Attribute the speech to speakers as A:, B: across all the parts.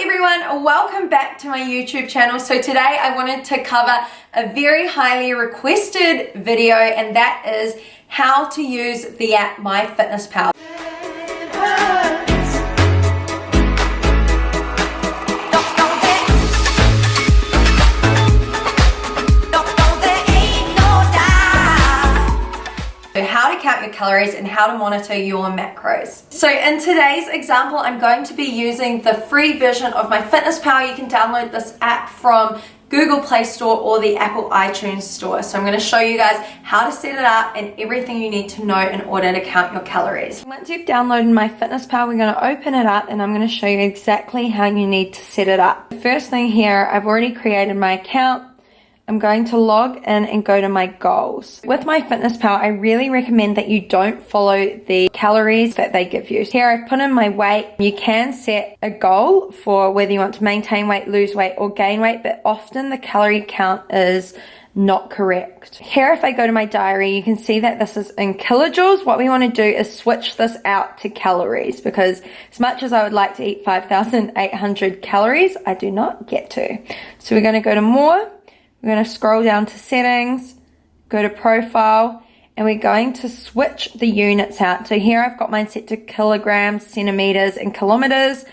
A: everyone, welcome back to my YouTube channel. So today I wanted to cover a very highly requested video, and that is how to use the app MyFitnessPal. How to count your calories and how to monitor your macros. So in today's example, I'm going to be using the free version of MyFitnessPal. You can download this app from Google Play Store or the Apple iTunes Store. So I'm going to show you guys how to set it up and everything you need to know in order to count your calories. Once you've downloaded MyFitnessPal, we're going to open it up and I'm going to show you exactly how you need to set it up. The first thing here, I've already created my account. I'm going to log in and go to my goals. With MyFitnessPal, I really recommend that you don't follow the calories that they give you. Here I've put in my weight. You can set a goal for whether you want to maintain weight, lose weight, or gain weight, but often the calorie count is not correct. Here if I go to my diary, you can see that this is in kilojoules. What we want to do is switch this out to calories, because as much as I would like to eat 5,800 calories, I do not get to. So we're going to go to more. We're going to scroll down to settings, go to profile, and we're going to switch the units out. So here I've got mine set to kilograms, centimeters, and kilometers.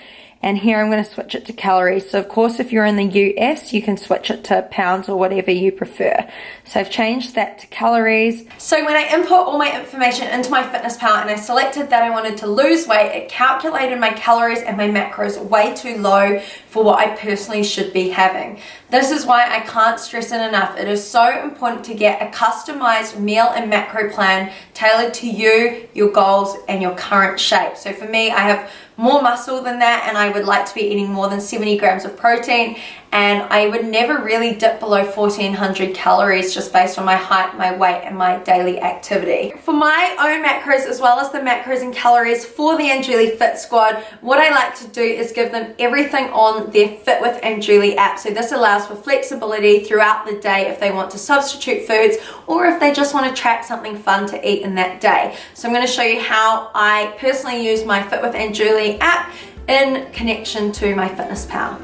A: And here I'm going to switch it to calories. So of course, if you're in the US, you can switch it to pounds or whatever you prefer. So I've changed that to calories. So when I input all my information into MyFitnessPal and I selected that I wanted to lose weight, it calculated my calories and my macros way too low for what I personally should be having. This is why I can't stress it enough. It is so important to get a customized meal and macro plan tailored to you, your goals, and your current shape. So for me, I have more muscle than that, and I would like to be eating more than 70 grams of protein, and I would never really dip below 1,400 calories just based on my height, my weight, and my daily activity. For my own macros, as well as the macros and calories for the Anjulie Fit Squad, what I like to do is give them everything on their Fit with Anjulie app. So this allows for flexibility throughout the day if they want to substitute foods or if they just want to track something fun to eat in that day. So I'm going to show you how I personally use my Fit with Anjulie app in connection to MyFitnessPal.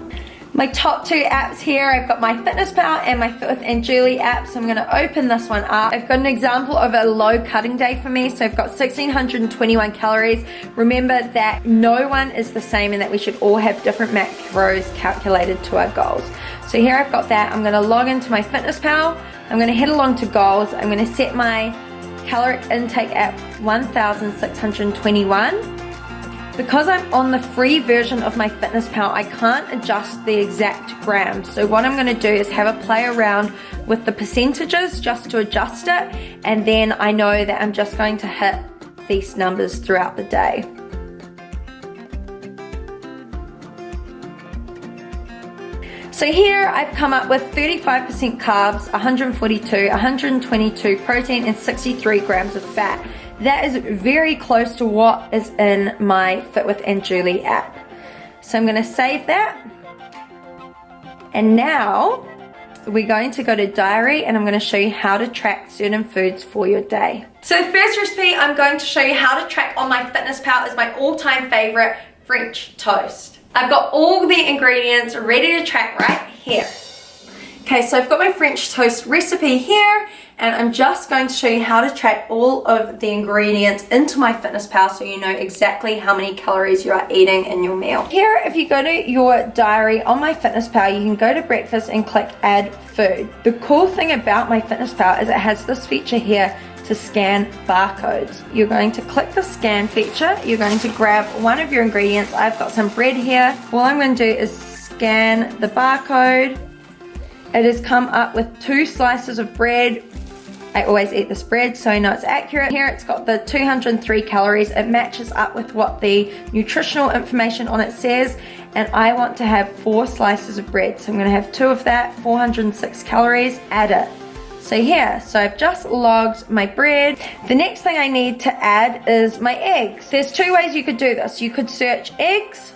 A: My top two apps here, I've got MyFitnessPal and my Fit with Anjulie app. So I'm going to open this one up. I've got an example of a low cutting day for me. So I've got 1,621 calories. Remember that no one is the same and that we should all have different macros calculated to our goals. So here I've got that. I'm going to log into MyFitnessPal. I'm going to head along to goals. I'm going to set my caloric intake at 1,621. Because I'm on the free version of MyFitnessPal, I can't adjust the exact grams. So what I'm going to do is have a play around with the percentages just to adjust it, and then I know that I'm just going to hit these numbers throughout the day. So here I've come up with 35% carbs, 142, 122 protein, and 63 grams of fat. That is very close to what is in my Fit with Anjulie app. So I'm going to save that. And now we're going to go to diary and I'm going to show you how to track certain foods for your day. So the first recipe I'm going to show you how to track on MyFitnessPal is my all-time favorite, French toast. I've got all the ingredients ready to track right here. Okay, so I've got my French toast recipe here, and I'm just going to show you how to track all of the ingredients into MyFitnessPal so you know exactly how many calories you are eating in your meal. Here, if you go to your diary on MyFitnessPal, you can go to breakfast and click add food. The cool thing about MyFitnessPal is it has this feature here to scan barcodes. You're going to click the scan feature, you're going to grab one of your ingredients. I've got some bread here. All I'm going to do is scan the barcode. It has come up with 2 slices of bread. I always eat this bread so I know it's accurate. Here it's got the 203 calories. It matches up with what the nutritional information on it says, and I want to have 4 slices of bread. So I'm going to have 2 of that, 406 calories, add it. So here, so I've just logged my bread. The next thing I need to add is my eggs. There's 2 ways you could do this. You could search eggs,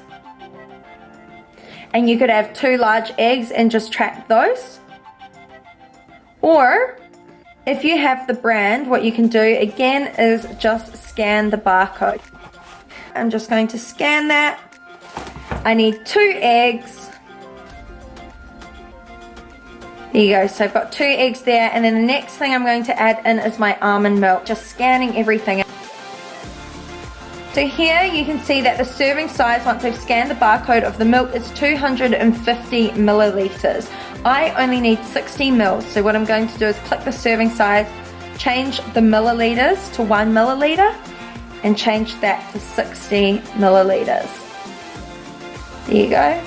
A: and you could have 2 large eggs and just track those. Or if you have the brand, what you can do again is just scan the barcode. I'm just going to scan that. I need 2 eggs. There you go, so I've got 2 eggs there, and then the next thing I'm going to add in is my almond milk, just scanning everything. So here you can see that the serving size, once I've scanned the barcode of the milk, is 250 milliliters. I only need 60 mils, so what I'm going to do is click the serving size, change the milliliters to 1 milliliter, and change that to 60 milliliters. There you go.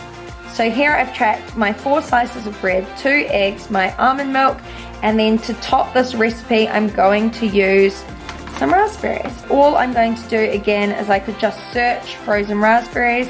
A: So here I've tracked my 4 slices of bread, 2 eggs, my almond milk, and then to top this recipe I'm going to use some raspberries. All I'm going to do again is I could just search frozen raspberries,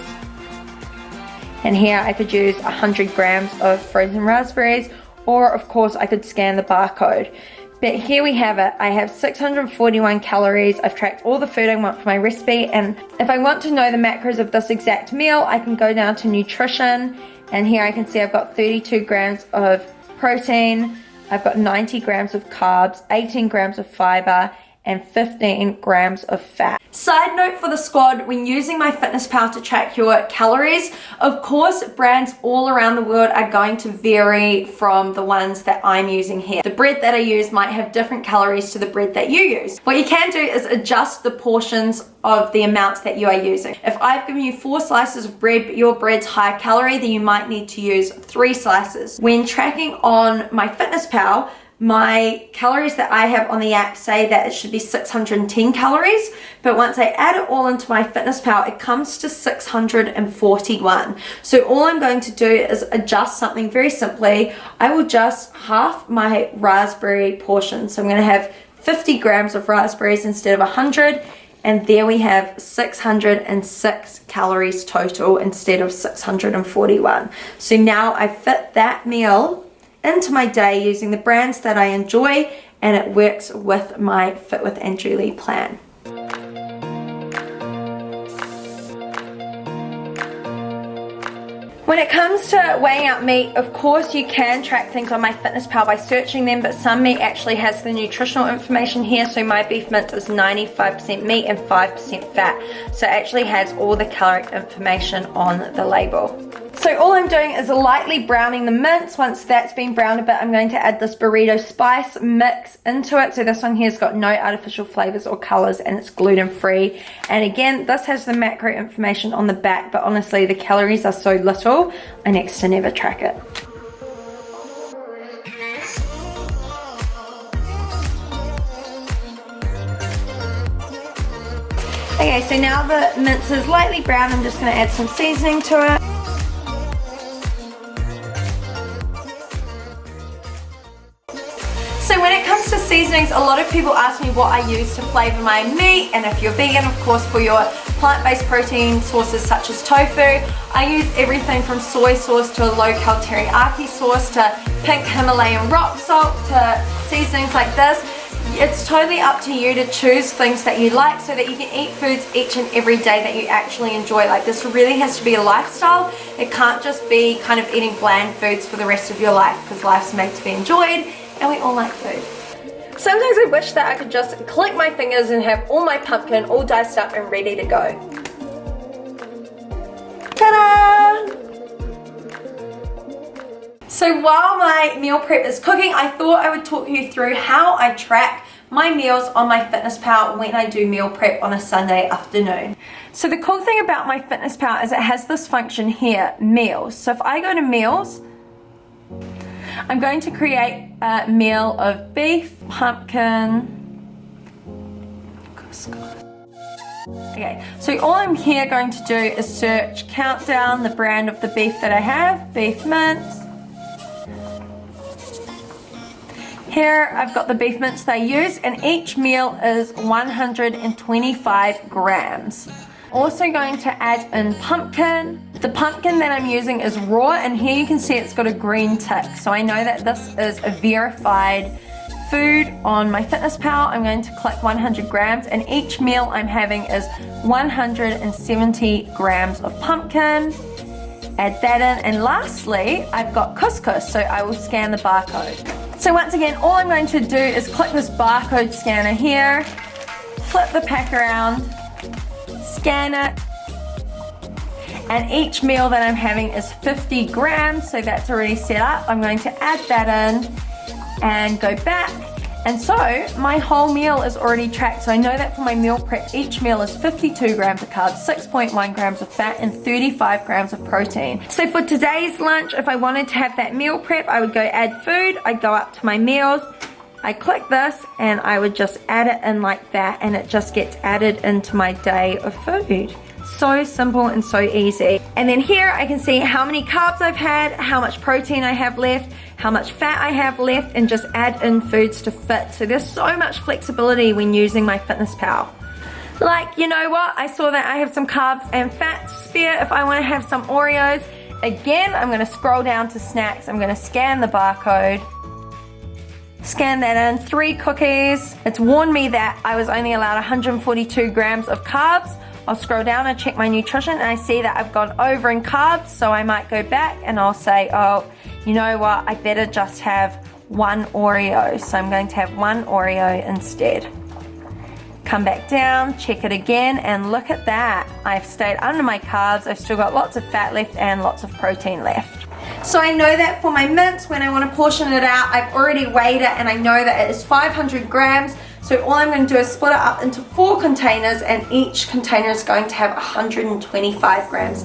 A: and here I could use 100 grams of frozen raspberries, or of course I could scan the barcode. But here we have it. I have 641 calories. I've tracked all the food I want for my recipe, and if I want to know the macros of this exact meal, I can go down to nutrition, and here I can see I've got 32 grams of protein, I've got 90 grams of carbs, 18 grams of fiber, and 15 grams of fat. Side note for the squad, when using MyFitnessPal to track your calories, of course brands all around the world are going to vary from the ones that I'm using here. The bread that I use might have different calories to the bread that you use. What you can do is adjust the portions of the amounts that you are using. If I've given you 4 slices of bread but your bread's high calorie, then you might need to use 3 slices. When tracking on MyFitnessPal, my calories that I have on the app say that it should be 610 calories, but once I add it all into MyFitnessPal, it comes to 641. So all I'm going to do is adjust something very simply. I will just half my raspberry portion. So I'm going to have 50 grams of raspberries instead of 100, and there we have 606 calories total instead of 641. So now I fit that meal into my day using the brands that I enjoy, and it works with my Fit with Aunt Julie plan. When it comes to weighing out meat, of course you can track things on MyFitnessPal by searching them, but some meat actually has the nutritional information here. So my beef mince is 95% meat and 5% fat. So it actually has all the caloric information on the label. So all I'm doing is lightly browning the mince. Once that's been browned a bit, I'm going to add this burrito spice mix into it. So this one here's got no artificial flavors or colors, and it's gluten free. And again, this has the macro information on the back, but honestly the calories are so little, I next to never track it. Okay, so now the mince is lightly browned, I'm just going to add some seasoning to it. So when it comes to seasonings, a lot of people ask me what I use to flavor my meat, and if you're vegan, of course, for your plant-based protein sources such as tofu, I use everything from soy sauce to a low-cal teriyaki sauce to pink Himalayan rock salt to seasonings like this. It's totally up to you to choose things that you like so that you can eat foods each and every day that you actually enjoy. Like, this really has to be a lifestyle. It can't just be kind of eating bland foods for the rest of your life, because life's made to be enjoyed and we all like food. Sometimes I wish that I could just click my fingers and have all my pumpkin all diced up and ready to go. Ta-da! So while my meal prep is cooking, I thought I would talk you through how I track my meals on MyFitnessPal when I do meal prep on a Sunday afternoon. So the cool thing about MyFitnessPal is it has this function here, meals. So if I go to meals, I'm going to create a meal of beef, pumpkin, couscous. Okay, so all I'm here going to do is search, count down the brand of the beef that I have, beef mince. Here I've got the beef mince that I use, and each meal is 125 grams. Also going to add in pumpkin. The pumpkin that I'm using is raw, and here you can see it's got a green tick. So I know that this is a verified food on MyFitnessPal. I'm going to click 100 grams, and each meal I'm having is 170 grams of pumpkin. Add that in, and lastly, I've got couscous, so I will scan the barcode. So once again, all I'm going to do is click this barcode scanner here, flip the pack around, scan it, And each meal that I'm having is 50 grams, so that's already set up. I'm going to add that in and go back. And so my whole meal is already tracked. So I know that for my meal prep, each meal is 52 grams of carbs, 6.1 grams of fat, and 35 grams of protein. So for today's lunch, if I wanted to have that meal prep, I would go add food. I'd go up to my meals. I click this and I would just add it in like that, and it just gets added into my day of food. So simple and so easy. And then here I can see how many carbs I've had, how much protein I have left, how much fat I have left, and just add in foods to fit. So there's so much flexibility when using my FitnessPal. Like, you know what? I saw that I have some carbs and fat spare if I want to have some Oreos. Again, I'm going to scroll down to snacks. I'm going to scan the barcode. Scan that in, 3 cookies. It's warned me that I was only allowed 142 grams of carbs. I'll scroll down and check my nutrition, and I see that I've gone over in carbs, so I might go back and I'll say, oh, you know what, I better just have 1 Oreo. So I'm going to have 1 Oreo instead. Come back down, check it again, and look at that. I've stayed under my carbs. I've still got lots of fat left and lots of protein left. So I know that for my mince, when I want to portion it out, I've already weighed it, and I know that it is 500 grams. So all I'm going to do is split it up into 4 containers, and each container is going to have 125 grams.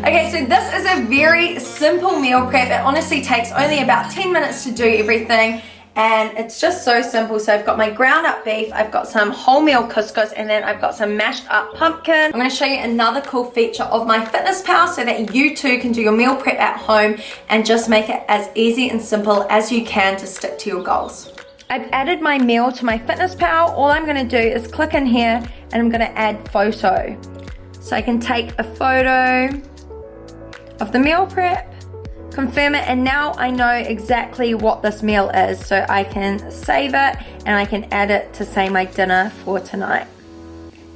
A: Okay, so this is a very simple meal prep. It honestly takes only about 10 minutes to do everything. And it's just so simple. So I've got my ground up beef, I've got some wholemeal couscous, and then I've got some mashed up pumpkin. I'm going to show you another cool feature of my FitnessPal so that you too can do your meal prep at home and just make it as easy and simple as you can to stick to your goals. I've added my meal to my FitnessPal. All I'm going to do is click in here and I'm going to add photo. So I can take a photo of the meal prep, confirm it, and now I know exactly what this meal is, so I can save it and I can add it to, say, my dinner for tonight.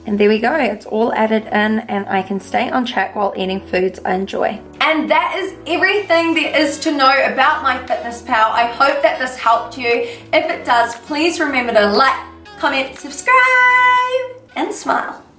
A: And there we go, it's all added in, and I can stay on track while eating foods I enjoy. And that is everything there is to know about my FitnessPal. I hope that this helped you. If it does, please remember to like, comment, subscribe, and smile.